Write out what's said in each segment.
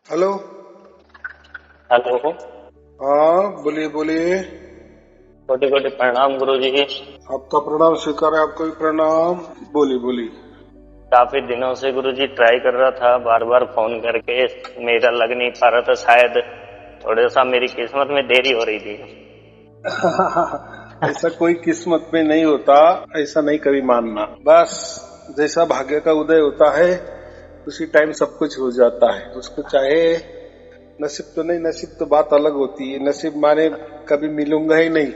Hello. Hello. हाँ, बोलिए बोलिए। कोटि कोटि प्रणाम गुरु जी। आपका प्रणाम स्वीकार है, आपका भी प्रणाम। बोलिए बोलिए। काफी दिनों से गुरु जी ट्राई कर रहा था, बार बार फोन करके मेरा लग नहीं पा रहा था। शायद थोड़ा सा मेरी किस्मत में देरी हो रही थी। ऐसा कोई किस्मत में नहीं होता, ऐसा नहीं कभी मानना। बस जैसा भाग्य का उदय होता है उसी टाइम सब कुछ हो जाता है। उसको चाहे नसीब तो नहीं, नसीब तो बात अलग होती है। नसीब माने कभी मिलूंगा ही नहीं,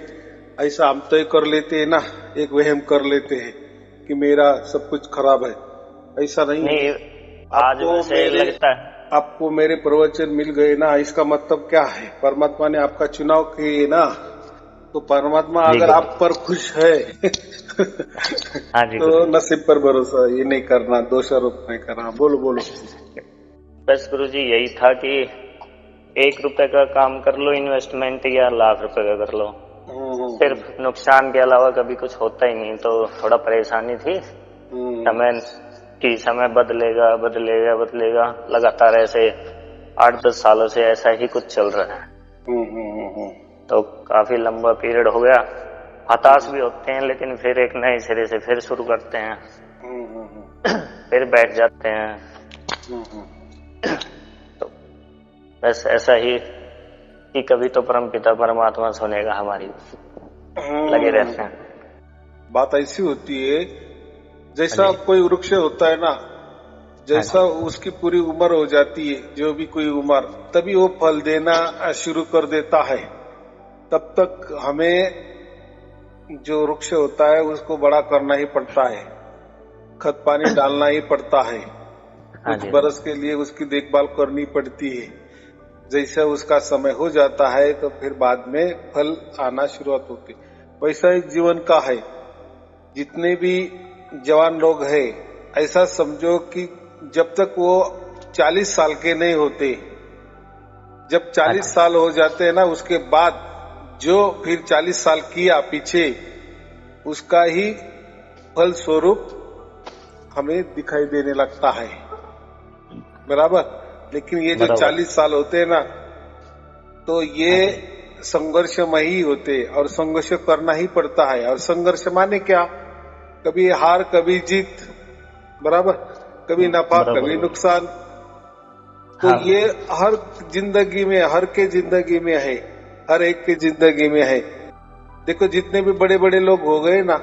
ऐसा हम तय कर लेते हैं ना। एक वहम कर लेते हैं कि मेरा सब कुछ खराब है। ऐसा नहीं है। नहीं, आज आपको वैसे मेरे लगता है। आपको मेरे प्रवचन मिल गए ना, इसका मतलब क्या है? परमात्मा ने आपका चुनाव किए ना। तो परमात्मा जी अगर गुरु आप जी। पर खुश है हाँ जी तो गुरु जी। नसीब पर भरोसा ये नहीं करना, दोषारोप नहीं करना। बोलो बोलो। बस गुरु जी यही था कि 1 रुपए का काम कर लो इन्वेस्टमेंट या लाख रुपए का कर लो, हम्म। सिर्फ नुकसान के अलावा कभी कुछ होता ही नहीं। तो थोड़ा परेशानी थी। हम्म समय बदलेगा बदलेगा बदलेगा, लगातार ऐसे 8-10 सालों से ऐसा ही कुछ चल रहा है। हम्म हम्म हम्म तो काफी लंबा पीरियड हो गया। हताश भी होते हैं, लेकिन फिर एक नए सिरे से फिर शुरू करते हैं। हम्म फिर बैठ जाते हैं। हम्म तो बस ऐसा ही कि कभी तो परमपिता परमात्मा सुनेगा हमारी, लगे रहते हम्म। हैं। बात ऐसी होती है, हाँ जैसा जी। कोई वृक्ष होता है ना, हाँ जैसा जी। उसकी पूरी उम्र हो जाती है, जो भी कोई उम्र, तभी वो फल देना शुरू कर देता है। तब तक हमें जो वृक्ष होता है उसको बड़ा करना ही पड़ता है, खत पानी डालना ही पड़ता है, हाँ कुछ जी। हाँ बरस के लिए उसकी देखभाल करनी पड़ती है। जैसे उसका समय हो जाता है तो फिर बाद में फल आना शुरुआत होती है। वैसा ही जीवन का है। जितने भी जवान लोग हैं, ऐसा समझो कि जब तक वो 40 साल के नहीं होते, जब हाँ 40 जी। साल हो जाते हैं ना, उसके बाद जो फिर 40 साल किया पीछे, उसका ही फल स्वरूप हमें दिखाई देने लगता है। बराबर। लेकिन ये जो बराबर। 40 साल होते हैं ना, तो ये हाँ जी। संघर्षमयी होते, और संघर्ष करना ही पड़ता है। और संघर्ष माने क्या? कभी हार कभी जीत। बराबर। कभी नफा बराबर कभी गुरु जी। नुकसान। तो हाँ ये गुरु जी। हर जिंदगी में, हर के जिंदगी में है, हर एक के जिंदगी में है। देखो जितने भी बड़े बड़े लोग हो गए ना,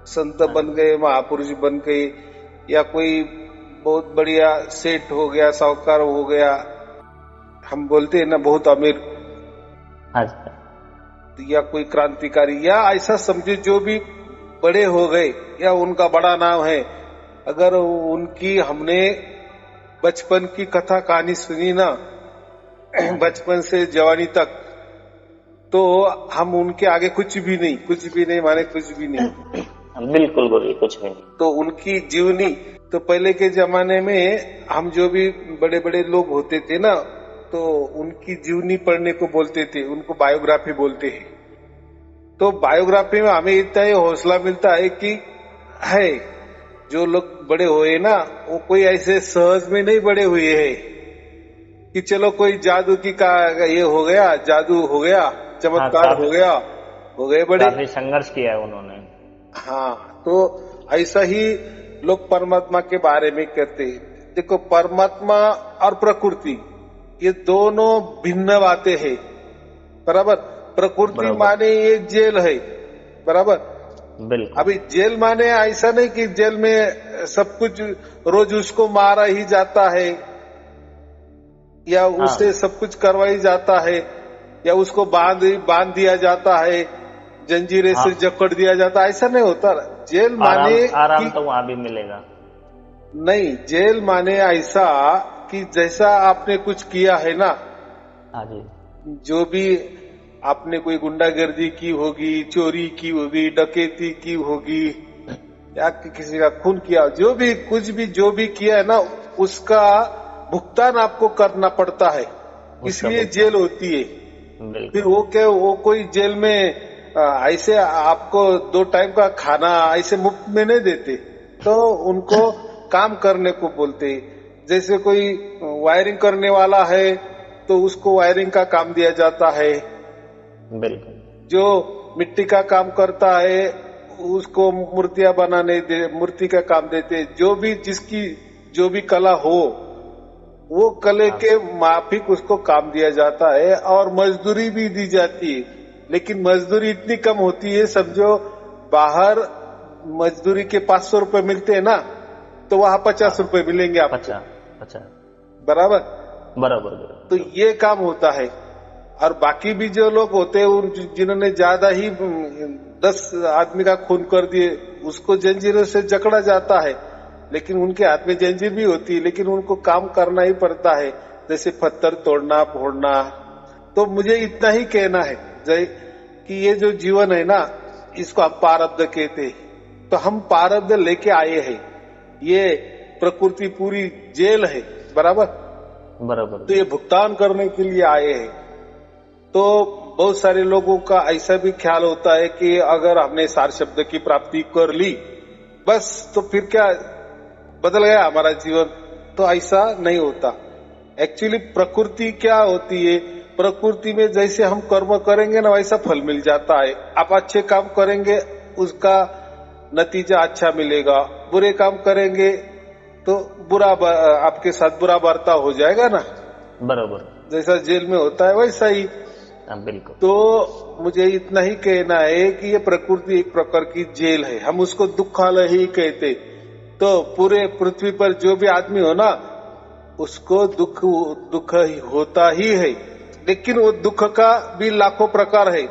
संत हाँ बन जी। गए, महापुरुष बन गए, या कोई बहुत बढ़िया सेठ हो गया, साहूकार हो गया, हम बोलते हैं ना बहुत अमीर, हाँ जी। या कोई क्रांतिकारी, या ऐसा समझे जो भी बड़े हो गए या उनका बड़ा नाम है, अगर उनकी हमने बचपन की कथा कहानी सुनी ना, हाँ जी। बचपन से जवानी तक, तो हम उनके आगे कुछ भी नहीं, कुछ भी नहीं माने कुछ भी नहीं। बिल्कुल गुरु जी, कुछ भी नहीं। तो उनकी जीवनी, तो पहले के जमाने में हम जो भी बड़े बड़े लोग होते थे ना, तो उनकी जीवनी पढ़ने को बोलते थे, उनको बायोग्राफी बोलते हैं। तो बायोग्राफी में हमें इतना ही हौसला मिलता है कि है, जो लोग बड़े हुए ना, वो कोई ऐसे सहज में नहीं बड़े हुए हैं कि चलो कोई जादू की का ये हो गया, जादू हो गया, हाँ, चमत्कार हो काफी गया, हो गए बड़े। काफी संघर्ष किया है उन्होंने। हाँ, तो ऐसा ही लोग परमात्मा के बारे में कहते हैं। देखो परमात्मा और प्रकृति, ये दोनों भिन्न बातें हैं। बराबर। प्रकृति बराबर। माने ये जेल है। बराबर। बिल्कुल। अभी जेल माने ऐसा नहीं कि जेल में सब कुछ रोज उसको मारा ही जाता है, या उसे हाँ, सब कुछ करवाई जाता है, या उसको बांध बांध दिया जाता है, जंजीरें से हाँ। जकड़ दिया जाता है, ऐसा नहीं होता। जेल आराम माने आराम कि तो वहां भी मिलेगा। नहीं, जेल माने ऐसा कि जैसा आपने कुछ किया है ना, हाँ जी। जो भी आपने कोई गुंडागर्दी की होगी, चोरी की होगी, डकैती की होगी, या किसी का खून किया, जो भी कुछ भी जो भी किया है ना, उसका भुगतान आपको करना पड़ता है। उसका इसलिए जेल भुगतान। होती है। फिर बिल्कुल। वो क्या, वो कोई जेल में ऐसे आपको 2 टाइम का खाना ऐसे मुफ्त में नहीं देते। तो उनको काम करने को बोलते हैं। जैसे कोई वायरिंग करने वाला है तो उसको वायरिंग का काम दिया जाता है, बिल्कुल। जो मिट्टी का काम करता है उसको मूर्तियां बनाने दे, मूर्ति का काम देते, जो भी जिसकी जो भी कला हो वो कले के माफिक उसको काम दिया जाता है और मजदूरी भी दी जाती है। लेकिन मजदूरी इतनी कम होती है, समझो बाहर मजदूरी के 500 रुपए मिलते हैं ना, तो वहां 50 रुपए मिलेंगे आपको। अच्छा, बराबर बराबर। तो ये काम होता है। और बाकी भी जो लोग होते हैं जिन्होंने ज्यादा ही 10 आदमी का खून कर दिए, उसको जंजीरों से जकड़ा जाता है, लेकिन उनके हाथ में जंजीर भी होती है, लेकिन उनको काम करना ही पड़ता है, जैसे पत्थर तोड़ना फोड़ना। तो मुझे इतना ही कहना है कि ये जो जीवन है ना, इसको हम प्रारब्ध कहते हैं। तो हम प्रारब्ध लेके आए हैं, ये प्रकृति पूरी जेल है, बराबर। तो ये भुगतान करने के लिए आए हैं। तो बहुत सारे लोगों का ऐसा भी ख्याल होता है कि अगर हमने सार शब्द की प्राप्ति कर ली बस तो फिर क्या बदल गया हमारा जीवन, तो ऐसा नहीं होता। एक्चुअली प्रकृति क्या होती है, प्रकृति में जैसे हम कर्म करेंगे ना वैसा फल मिल जाता है। आप अच्छे काम करेंगे उसका नतीजा अच्छा मिलेगा, बुरे काम करेंगे तो बुरा आपके साथ बुरा बर्ताव हो जाएगा ना, बराबर। जैसा जेल में होता है वैसा ही। बिल्कुल। तो मुझे इतना ही कहना है कि ये प्रकृति एक प्रकार की जेल है, हम उसको दुखालय ही कहते। तो पूरे पृथ्वी पर जो भी आदमी हो ना उसको दुख होता ही है, लेकिन वो दुख का भी लाखों प्रकार है।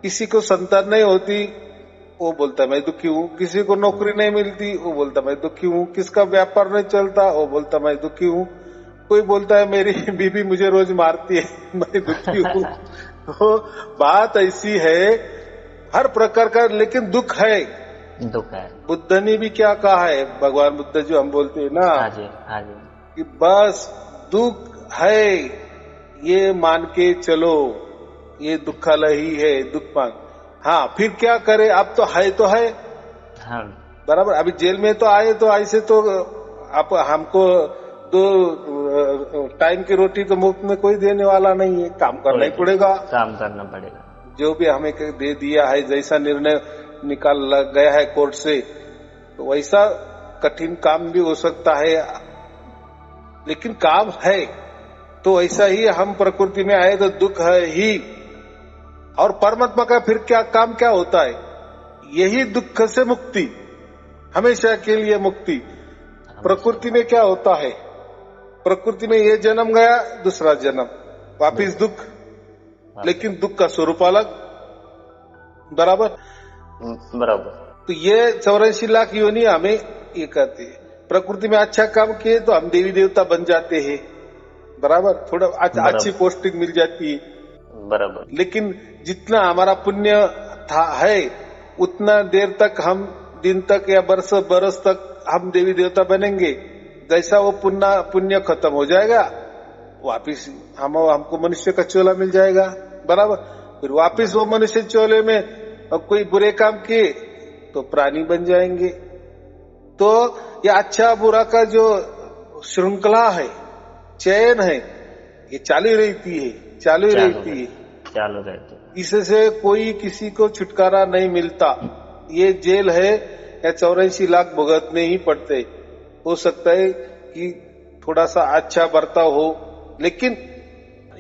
किसी को संतान नहीं होती, वो बोलता मैं दुखी हूँ। किसी को नौकरी नहीं मिलती, वो बोलता मैं दुखी हूँ। किसका व्यापार नहीं चलता, वो बोलता मैं दुखी हूँ। कोई बोलता है मेरी बीवी मुझे रोज मारती है, मैं दुखी हूँ। तो बात ऐसी है, हर प्रकार का लेकिन दुख है। बुद्ध ने भी क्या कहा है, भगवान बुद्ध जो हम बोलते हैं ना, हाँ जी, कि बस दुख है ये मान के चलो, ये दुखालय ही है, दुख मान। हाँ फिर क्या करे, अब तो है हाँ। बराबर। अभी जेल में तो आए तो ऐसे तो आप हमको 2 टाइम की रोटी तो मुफ्त में कोई देने वाला नहीं है, काम करना ही पड़ेगा, काम करना पड़ेगा। जो भी हमें दे दिया है, जैसा निर्णय निकाल गया है कोर्ट से, तो वैसा कठिन काम भी हो सकता है, लेकिन काम है। तो ऐसा ही हम प्रकृति में आए तो दुख है ही। और परमात्मा का फिर क्या काम क्या होता है, यही दुख से मुक्ति, हमेशा के लिए मुक्ति। प्रकृति में क्या होता है, प्रकृति में ये जन्म गया, दूसरा जन्म, वापिस दुख, लेकिन दुख का स्वरूप अलग, बराबर। तो ये 84 लाख योनि हमें ये कहते हैं। प्रकृति में अच्छा काम किए तो हम देवी देवता बन जाते हैं, बराबर। थोड़ा अच्छी पोस्टिंग मिल जाती है, बराबर। लेकिन जितना हमारा पुण्य है उतना देर तक हम, दिन तक या बरस तक हम देवी देवता बनेंगे। जैसा वो पुण्य खत्म हो जाएगा, वापिस हमको मनुष्य का चोला मिल जाएगा, बराबर। फिर वापिस वो मनुष्य चोले में कोई बुरे काम किए तो प्राणी बन जाएंगे। तो ये अच्छा बुरा का जो श्रृंखला है, चयन है, ये चालू रहती है। इससे कोई किसी को छुटकारा नहीं मिलता। ये जेल है, या 84 लाख भुगतने ही पड़ते। हो सकता है कि थोड़ा सा अच्छा बर्ताव हो, लेकिन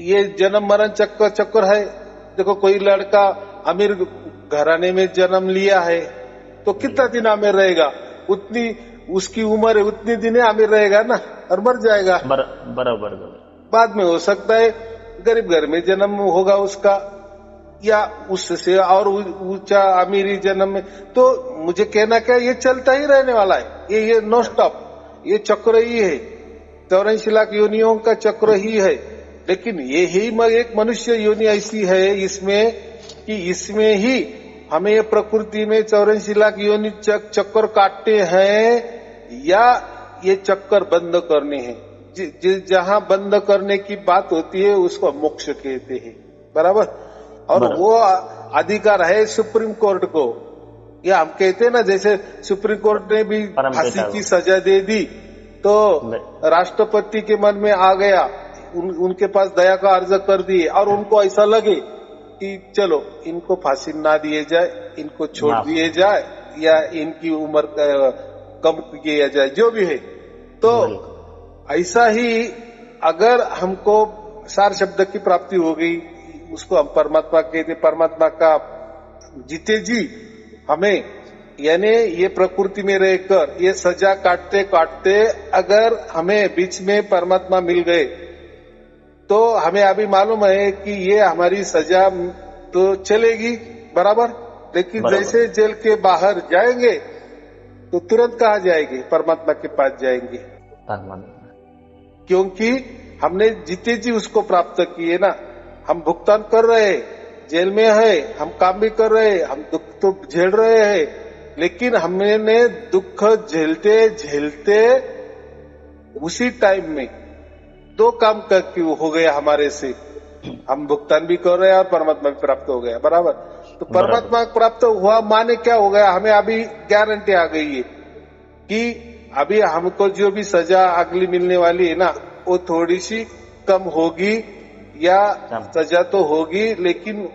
ये जन्म मरण चक्कर है। देखो कोई लड़का अमीर घराने में जन्म लिया है तो कितना दिन अमीर रहेगा, उतनी उसकी उम्र है, उतनी दिन अमीर रहेगा ना, और मर जाएगा, बराबर। बाद में हो सकता है गरीब घर में जन्म होगा उसका, या उससे और ऊंचा अमीरी जन्म में। तो मुझे कहना क्या, ये चलता ही रहने वाला है, ये नो स्टॉप, ये चक्र ही है, 84 लाख योनियों का चक्र ही है। लेकिन ये ही एक मनुष्य योनि ऐसी है इसमें ही हमें ये प्रकृति में 84 लाख योनि चक्कर काटते हैं, या ये चक्कर बंद करने हैं। जहां बंद करने की बात होती है उसको मोक्ष कहते हैं, बराबर। और वो अधिकार है सुप्रीम कोर्ट को, या हम कहते हैं ना, जैसे सुप्रीम कोर्ट ने भी फांसी की सजा दे दी, तो राष्ट्रपति के मन में आ गया, उनके पास दया का अर्ज कर दिए और उनको ऐसा लगे कि चलो इनको फांसी ना दिए जाए, इनको छोड़ दिए जाए या इनकी उम्र कम किया जाए, जो भी है। तो ऐसा ही अगर हमको सार शब्द की प्राप्ति हो गई, उसको हम परमात्मा कहते, परमात्मा का जीते जी हमें, यानी ये प्रकृति में रहकर ये सजा काटते काटते अगर हमें बीच में परमात्मा मिल गए तो हमें अभी मालूम है कि ये हमारी सजा तो चलेगी बराबर, लेकिन जैसे जेल के बाहर जाएंगे तो तुरंत कहाँ जाएंगे? परमात्मा के पास जाएंगे, क्योंकि हमने जीते जी उसको प्राप्त किए ना। हम भुगतान कर रहे हैं, जेल में है, हम काम भी कर रहे हैं, हम दुख तो झेल रहे हैं, लेकिन हमने दुख झेलते झेलते उसी टाइम में दो काम करके हो गया हमारे से, हम भुगतान भी कर रहे हैं और परमात्मा भी प्राप्त हो गया बराबर। तो परमात्मा प्राप्त हुआ माने क्या हो गया? हमें अभी गारंटी आ गई है कि अभी हमको जो भी सजा अगली मिलने वाली है ना, वो थोड़ी सी कम होगी या सजा तो होगी, लेकिन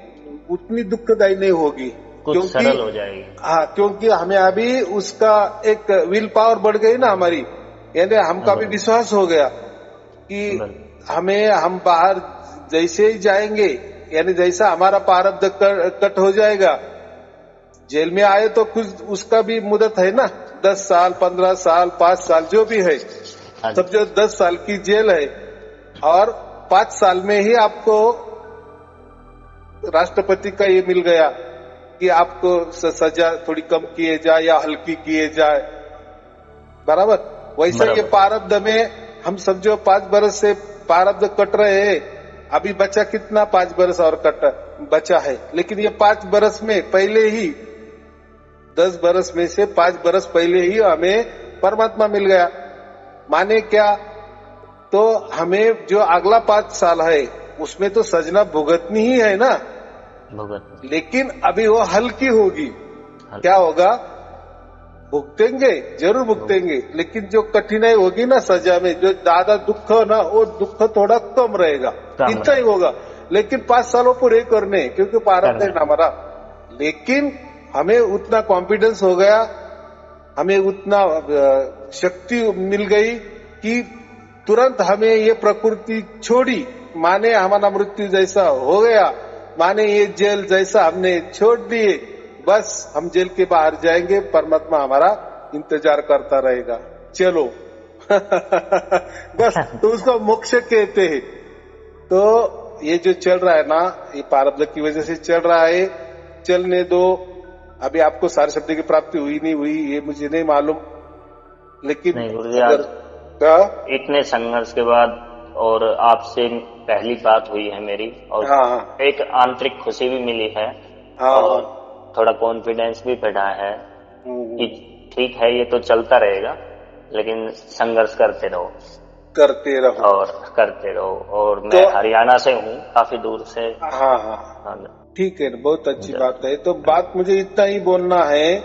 उतनी दुखदायी नहीं होगी, कुछ सरल हो जाएगी। हाँ, क्योंकि हमें अभी उसका एक विल पावर बढ़ गई ना हमारी, यानी हमका भी विश्वास हो गया कि हम बाहर जैसे ही जाएंगे, यानी जैसा हमारा प्रारब्ध कट हो जाएगा, जेल में आए तो कुछ उसका भी मुदत है ना, 10 साल 15 साल 5 साल जो भी है, सब जो 10 साल की जेल है और 5 साल में ही आपको राष्ट्रपति का ये मिल गया कि आपको सजा थोड़ी कम किए जाए या हल्की किए जाए बराबर। वैसे ये प्रारब्ध में हम समझो 5 बरस से प्रारब्ध कट रहे हैं, अभी बचा कितना? 5 बरस और बचा है, लेकिन ये 5 बरस में पहले ही 10 बरस में से 5 बरस पहले ही हमें परमात्मा मिल गया। माने क्या? तो हमें जो अगला 5 साल है उसमें तो सजना भुगतनी ही है ना, लेकिन अभी वो हल्की होगी। क्या होगा? भुगतेंगे, जरूर भुगतेंगे, लेकिन जो कठिनाई होगी ना सजा में, जो ज्यादा दुख ना, वो दुख थोड़ा कम रहेगा, इतना ही होगा। लेकिन 5 सालों पूरे करने, क्योंकि प्रारब्ध है ना हमारा, लेकिन हमें उतना कॉन्फिडेंस हो गया, हमें उतना शक्ति मिल गई कि तुरंत हमें ये प्रकृति छोड़ी, माने हमारा मृत्यु जैसा हो गया, माने ये जेल जैसा हमने छोड़ दिए, बस हम जेल के बाहर जाएंगे, परमात्मा हमारा इंतजार करता रहेगा, चलो बस। तो उसको मोक्ष कहते हैं। तो ये जो चल रहा है ना, ये प्रारब्ध की वजह से चल रहा है, चलने दो। अभी आपको सारे शब्द की प्राप्ति हुई नहीं हुई ये मुझे नहीं मालूम, लेकिन इतने संघर्ष के बाद और आपसे पहली बात हुई है मेरी, और एक आंतरिक खुशी भी मिली है और थोड़ा कॉन्फिडेंस भी बढ़ा है कि ठीक है, ये तो चलता रहेगा, लेकिन संघर्ष करते रहो और मैं तो, हरियाणा से हूँ, काफी दूर से। ठीक है, बहुत अच्छी बात है। तो बात मुझे इतना ही बोलना है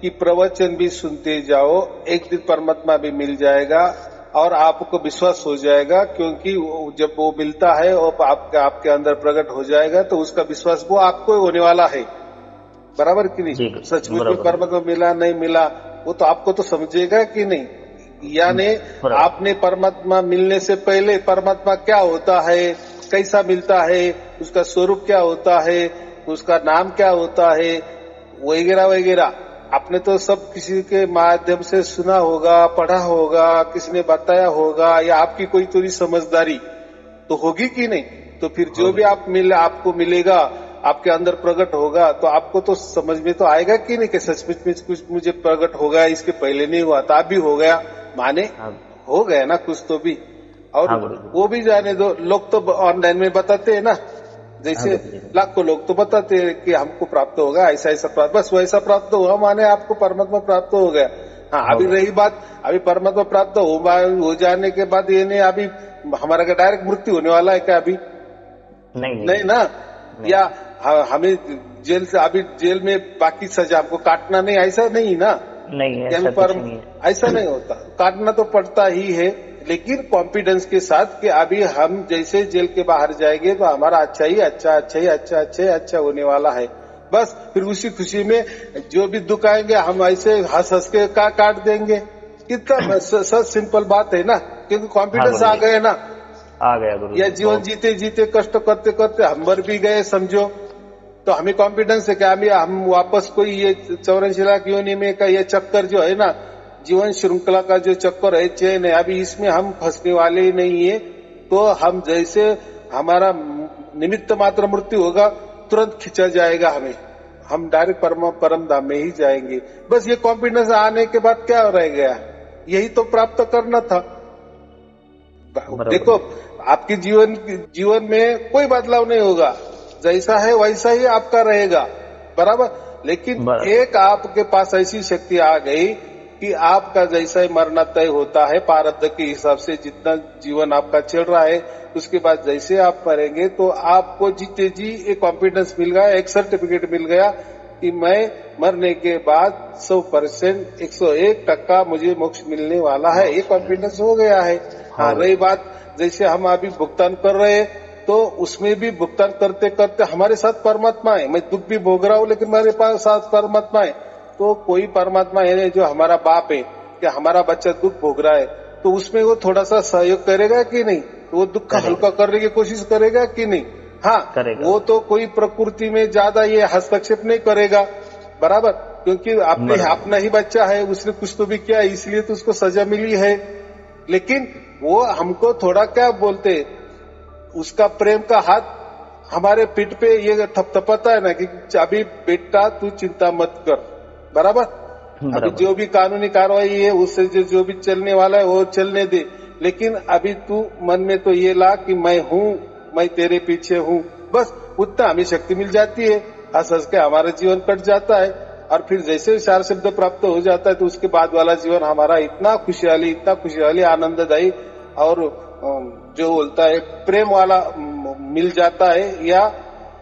कि प्रवचन भी सुनते जाओ, एक दिन परमात्मा भी मिल जाएगा और आपको विश्वास हो जाएगा, क्योंकि जब वो मिलता है और आपके अंदर प्रकट हो जाएगा तो उसका विश्वास वो आपको होने वाला है, बराबर कि नहीं? सचमुच में परमात्मा मिला नहीं मिला वो तो आपको तो समझेगा कि नहीं। यानी आपने परमात्मा मिलने से पहले परमात्मा क्या होता है, कैसा मिलता है, उसका स्वरूप क्या होता है, उसका नाम क्या होता है, वगैरह वगैरह आपने तो सब किसी के माध्यम से सुना होगा, पढ़ा होगा, किसी ने बताया होगा, या आपकी कोई थोड़ी समझदारी तो होगी कि नहीं। तो फिर जो भी आपको मिलेगा, आपके अंदर प्रकट होगा, तो आपको तो समझ में तो आएगा कि नहीं कि सचमुच में कुछ मुझे प्रकट हो गया, इसके पहले नहीं हुआ था, अब भी हो गया, माने हो गया ना कुछ तो भी। और वो भी जाने दो, लोग तो ऑनलाइन में बताते हैं ना, जैसे लाखों लोग तो बताते हैं कि हमको प्राप्त होगा, ऐसा ऐसा प्राप्त, बस वैसा प्राप्त हुआ माने आपको परमात्मा प्राप्त हो गया। हाँ, अभी रही बात, अभी परमात्मा प्राप्त हो जाने के बाद ये नहीं अभी हमारा क्या डायरेक्ट मृत्यु होने वाला है क्या? अभी नहीं ना, या हमें जेल से, अभी जेल में बाकी सजा हमको काटना नहीं, ऐसा नहीं ना, नहीं है, ऐसा नहीं होता। काटना तो पड़ता ही है, लेकिन कॉन्फिडेंस के साथ कि अभी हम जैसे जेल के बाहर जाएंगे तो हमारा अच्छा होने वाला है। बस फिर उसी खुशी में जो भी दुख आएंगे हम ऐसे हंस हंस के काट देंगे। कितना सच सिंपल बात है ना, क्योंकि कॉन्फिडेंस आ गए ना, आ गया गुरु। या जीवन जीते जीते कष्ट करते करते हम मर भी गए समझो, तो हमें कॉन्फिडेंस है कि हम वापस कोई ये 84 लाख योनि में का ये चक्कर जो है ना, जीवन श्रृंखला का जो चक्कर है, चैन है, अभी इसमें हम फंसने वाले ही नहीं है। तो हम जैसे हमारा निमित्त मात्र मृत्यु होगा तुरंत खींचा जाएगा हमें, हम डायरेक्ट परम धाम में ही जाएंगे। बस ये कॉन्फिडेंस आने के बाद क्या रह गया, यही तो प्राप्त करना था। देखो आपके जीवन में कोई बदलाव नहीं होगा, जैसा है वैसा ही आपका रहेगा, बराबर। लेकिन एक आपके पास ऐसी शक्ति आ गई कि आपका जैसा ही मरना तय होता है प्रारब्ध के हिसाब से, जितना जीवन आपका चल रहा है उसके बाद जैसे आप मरेंगे तो आपको जीते जी एक कॉन्फिडेंस मिल गया, एक सर्टिफिकेट मिल गया कि मैं मरने के बाद 100% 101% मुझे मोक्ष मिलने वाला है, ये कॉन्फिडेंस हो गया है। हाँ, रही बात जैसे हम अभी भुगतान कर रहे हैं, तो उसमें भी भुगतान करते करते हमारे साथ परमात्मा है। मैं दुख भी भोग रहा हूँ लेकिन मेरे पास साथ परमात्मा है। तो कोई परमात्मा है जो हमारा बाप है, कि हमारा बच्चा दुख भोग रहा है, तो उसमें वो थोड़ा सा सहयोग करेगा कि नहीं, तो वो दुख का हल्का करने की कोशिश करेगा कि नहीं। हाँ, वो तो कोई प्रकृति में ज्यादा ये हस्तक्षेप नहीं करेगा, बराबर, क्योंकि अपना ही बच्चा है, उसने कुछ तो भी किया इसलिए तो उसको सजा मिली है। लेकिन वो हमको थोड़ा क्या बोलते, उसका प्रेम का हाथ हमारे पीठ पे ये थपथपाता है ना कि अभी बेटा तू चिंता मत कर, बराबर। अभी जो भी कानूनी कार्रवाई है उससे जो भी चलने वाला है वो चलने दे, लेकिन अभी तू मन में तो ये ला कि मैं हूँ, मैं तेरे पीछे हूँ, बस उतना हमें शक्ति मिल जाती है। हंस हंस के हमारा जीवन कट जाता है, और फिर जैसे 4 शब्द प्राप्त हो जाता है तो उसके बाद वाला जीवन हमारा इतना खुशहाली आनंददायी और जो बोलता है प्रेम वाला मिल जाता है, या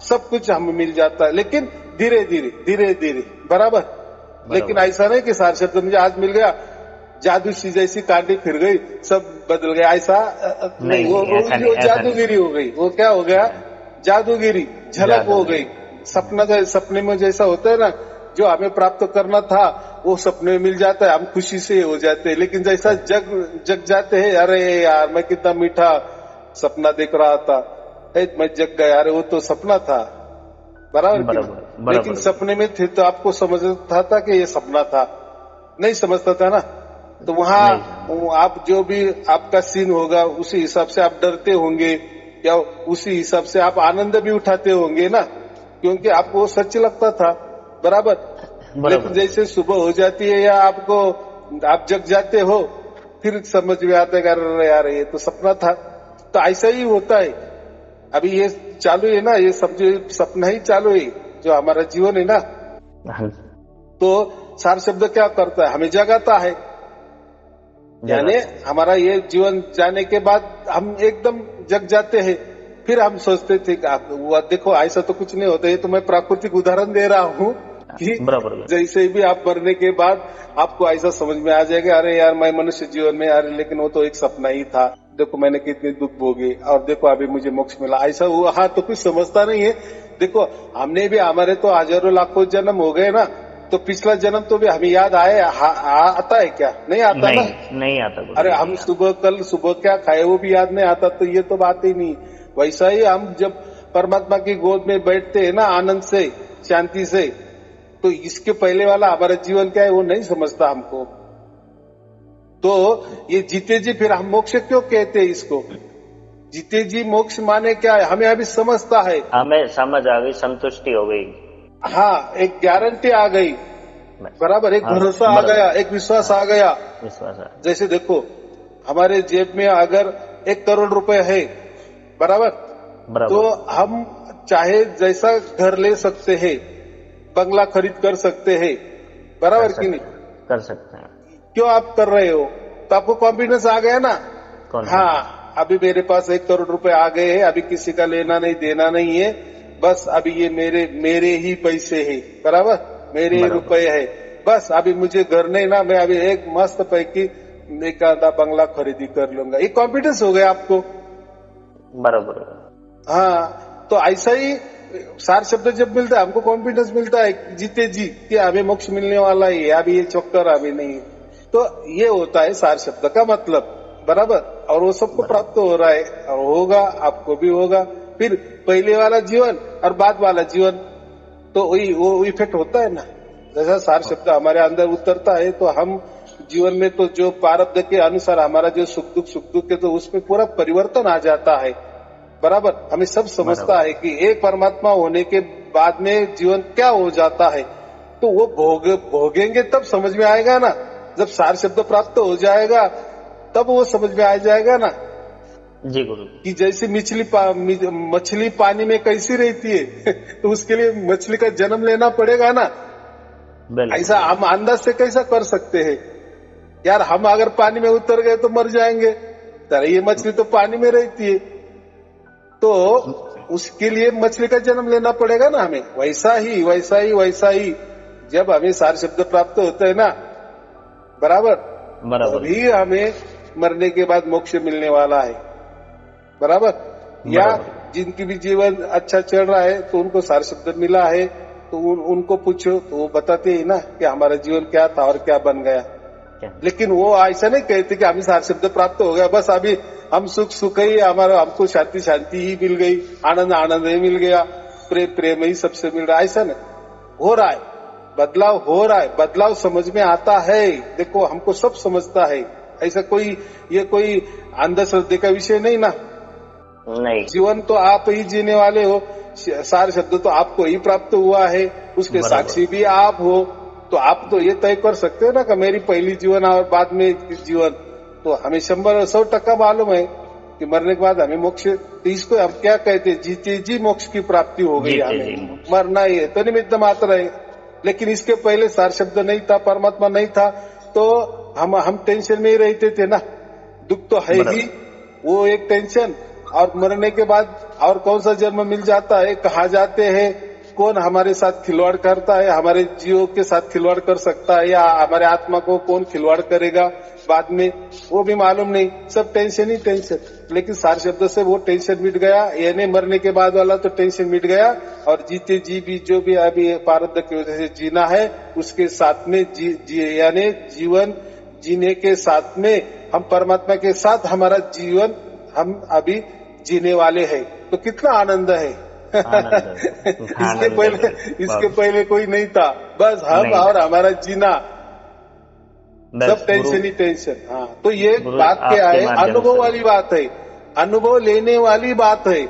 सब कुछ हमें मिल जाता है, लेकिन धीरे धीरे, बराबर। लेकिन ऐसा नहीं कि 4 शब्द मुझे आज मिल गया, जादू सी जैसी कांटी फिर गई सब बदल गया, ऐसा नहीं। वो जादूगिरी हो गई, वो क्या हो गया, जादूगिरी झलक हो गई। सपने में जैसा होता है ना, जो हमें प्राप्त करना था वो सपने में मिल जाता है, हम खुशी से हो जाते हैं। लेकिन जैसा जग जाते हैं, अरे यार मैं कितना मीठा सपना देख रहा था, मैं जग गया, अरे वो तो सपना था, बराबर। लेकिन सपने में थे तो आपको समझता था कि ये सपना था, नहीं समझता था ना। तो वहाँ आप जो भी आपका सीन होगा उसी हिसाब से आप डरते होंगे, या उसी हिसाब से आप आनंद भी उठाते होंगे ना, क्योंकि आपको वो सच लगता था, बराबर। लेकिन जैसे सुबह हो जाती है या आप जग जाते हो, फिर समझ में आता है अरे यार ये तो सपना था। तो ऐसा ही होता है, अभी ये चालू है ना, ये समझो सपना ही चालू है जो हमारा जीवन है ना। तो 4 शब्द क्या करता है, हमें जगाता है, यानी हमारा ये जीवन जाने के बाद हम एकदम जग जाते हैं। फिर हम सोचते थे कि देखो ऐसा तो कुछ नहीं होता, ये तो मैं प्राकृतिक उदाहरण दे रहा हूँ कि जैसे भी आप मरने के बाद आपको ऐसा समझ में आ जाएगा, अरे यार मैं मनुष्य जीवन में, अरे लेकिन वो तो एक सपना ही था, देखो मैंने कितने दुख भोगे और देखो अभी मुझे मोक्ष मिला, ऐसा हुआ। हाँ, तो कुछ समझता नहीं है। देखो हमने भी, हमारे तो हजारों लाखों जन्म हो गए ना, तो पिछला जन्म तो भी हमें याद आता है क्या, नहीं आता ना, नहीं आता। अरे हम कल सुबह क्या खाए वो भी याद नहीं आता, तो ये तो बात ही नहीं। वैसा ही हम जब परमात्मा की गोद में बैठते हैं ना, आनंद से शांति से, तो इसके पहले वाला हमारा जीवन क्या है वो नहीं समझता हमको। तो ये जीते जी फिर हम मोक्ष क्यों कहते हैं इसको, जीते जी मोक्ष माने क्या है, हमें अभी समझता है, हमें समझ आ गई, संतुष्टि हो गई। हाँ, एक गारंटी आ गई, बराबर, एक भरोसा आ गया, एक विश्वास आ गया। जैसे देखो हमारे जेब में अगर 1 करोड़ रुपए है, बराबर, तो हम चाहे जैसा घर ले सकते हैं, बंगला खरीद कर सकते हैं, बराबर कि नहीं, कर सकते हैं। क्यों आप कर रहे हो, तो आपको कॉन्फिडेंस आ गया ना। हाँ, अभी मेरे पास 1 करोड़ रुपए आ गए हैं, अभी किसी का लेना नहीं देना नहीं है, बस अभी ये मेरे ही पैसे है, बराबर, मेरे ही रुपए है, बस अभी मुझे घर नहीं ना, मैं अभी एक मस्त पैकी एक आधा बंगला खरीदी कर लूंगा, ये कॉन्फिडेंस हो गया आपको। बराबर। हाँ, तो ऐसा ही सार शब्द जब मिलता है हमको कॉन्फिडेंस मिलता है जीते जी कि हमें मोक्ष मिलने वाला ही है, अभी ये चक्कर अभी नहीं। तो ये होता है सार शब्द का मतलब, बराबर। और वो सबको प्राप्त हो रहा है और होगा, आपको भी होगा। फिर पहले वाला जीवन और बाद वाला जीवन, तो वही वो इफेक्ट होता है ना। जैसा सार शब्द हमारे अंदर उतरता है तो हम जीवन में तो जो प्रारब्ध के अनुसार हमारा जो सुख दुख है तो उसमें पूरा परिवर्तन आ जाता है, बराबर। हमें सब समझता है कि एक परमात्मा होने के बाद में जीवन क्या हो जाता है, तो वो भोगेंगे तब समझ में आएगा ना। जब सार शब्द प्राप्त हो जाएगा तब वो समझ में आ जाएगा ना जी गुरु, कि जैसे मछली पानी में कैसी रहती है तो उसके लिए मछली का जन्म लेना पड़ेगा ना। ऐसा हम अंदाज से कैसा कर सकते हैं यार, हम अगर पानी में उतर गए तो मर जाएंगे, तरह ये मछली तो पानी में रहती है, तो उसके लिए मछली का जन्म लेना पड़ेगा ना हमें। वैसा ही जब हमें सार शब्द प्राप्त होता है ना, बराबर, तभी हमें मरने के बाद मोक्ष मिलने वाला है, बराबर। या जिनकी भी जीवन अच्छा चल रहा है तो उनको सार शब्द मिला है, तो उनको पूछो तो वो बताते ही ना कि हमारा जीवन क्या था और क्या बन गया। लेकिन वो ऐसा नहीं कहते कि हमें सार शब्द प्राप्त हो गया, बस अभी हम सुख ही हमारा, हमको शांति ही मिल गई, आनंद ही मिल गया, प्रेम ही सबसे मिल रहा है। ऐसा नहीं हो रहा है, बदलाव हो रहा है, बदलाव समझ में आता है। देखो हमको सब समझता है, ऐसा ये कोई अंधश्रद्धे का विषय नहीं ना। नहीं, जीवन तो आप ही जीने वाले हो, सार शब्द तो आपको ही प्राप्त हुआ है, उसके साक्षी भी आप हो। तो आप तो ये तय कर सकते हो ना कि मेरी पहली जीवन और बाद में जीवन, तो हमें 100% मालूम है कि मरने के बाद हमें मोक्ष, तो इसको हम क्या कहते हैं, जीते जी मोक्ष की प्राप्ति हो गई, हमें मरना ही है तो निमित्त मात्र है। लेकिन इसके पहले सार शब्द नहीं था, परमात्मा नहीं था, तो हम टेंशन में ही रहते थे ना। दुख तो है ही, वो एक टेंशन, और मरने के बाद और कौन सा जन्म मिल जाता है, कहाँ जाते हैं, कौन हमारे साथ खिलवाड़ करता है, हमारे जीव के साथ खिलवाड़ कर सकता है, या हमारे आत्मा को कौन खिलवाड़ करेगा बाद में, वो भी मालूम नहीं। सब टेंशन ही टेंशन। लेकिन सार शब्द से वो टेंशन मिट गया, यानी मरने के बाद वाला तो टेंशन मिट गया, और जीते जी भी जो भी अभी प्रारब्ध की वजह से जीना है उसके साथ में यानी जीवन जीने के साथ में हम परमात्मा के साथ हमारा जीवन हम अभी जीने वाले हैं, तो कितना आनंद है। इसके पहले कोई नहीं था, बस हम और हमारा जीना, सब टेंशन ही टेंशन। हाँ, तो ये बात क्या है, अनुभव वाली बात है, अनुभव लेने वाली बात है।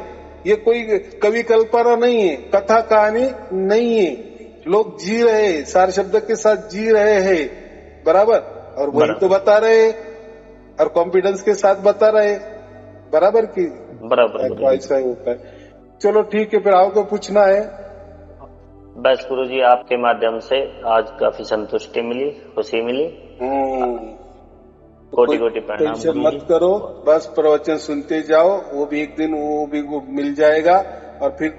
ये कोई कवि कल्पना नहीं है, कथा कहानी नहीं है, लोग जी रहे हैं, सार शब्द के साथ जी रहे हैं, बराबर। और वही तो बता रहे और कॉन्फिडेंस के साथ बता रहे, बराबर की बराबर ऐसा ही होता है। चलो ठीक है, फिर आपको पूछना है। बस गुरु जी, आपके माध्यम से आज काफी संतुष्टि मिली, खुशी मिली। कोटि प्रणाम। टेंशन मत करो, बस प्रवचन सुनते जाओ, वो भी एक दिन वो भी मिल जाएगा। और फिर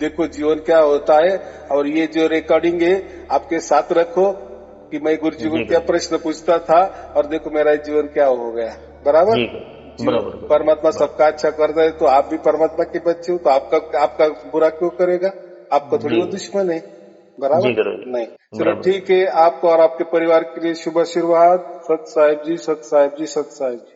देखो जीवन क्या होता है, और ये जो रिकॉर्डिंग है आपके साथ रखो कि मैं गुरु जी को क्या प्रश्न पूछता था और देखो मेरा जीवन क्या हो गया, बराबर। परमात्मा सबका अच्छा करता है, तो आप भी परमात्मा के बच्चे हो, तो आपका बुरा क्यों करेगा, आपका थोड़ी वो दुश्मन है, बराबर नहीं। चलो ठीक है, आपको और आपके परिवार के लिए शुभ आशीर्वाद। सत साहिब जी, सत साहिब जी, सत साहिब जी।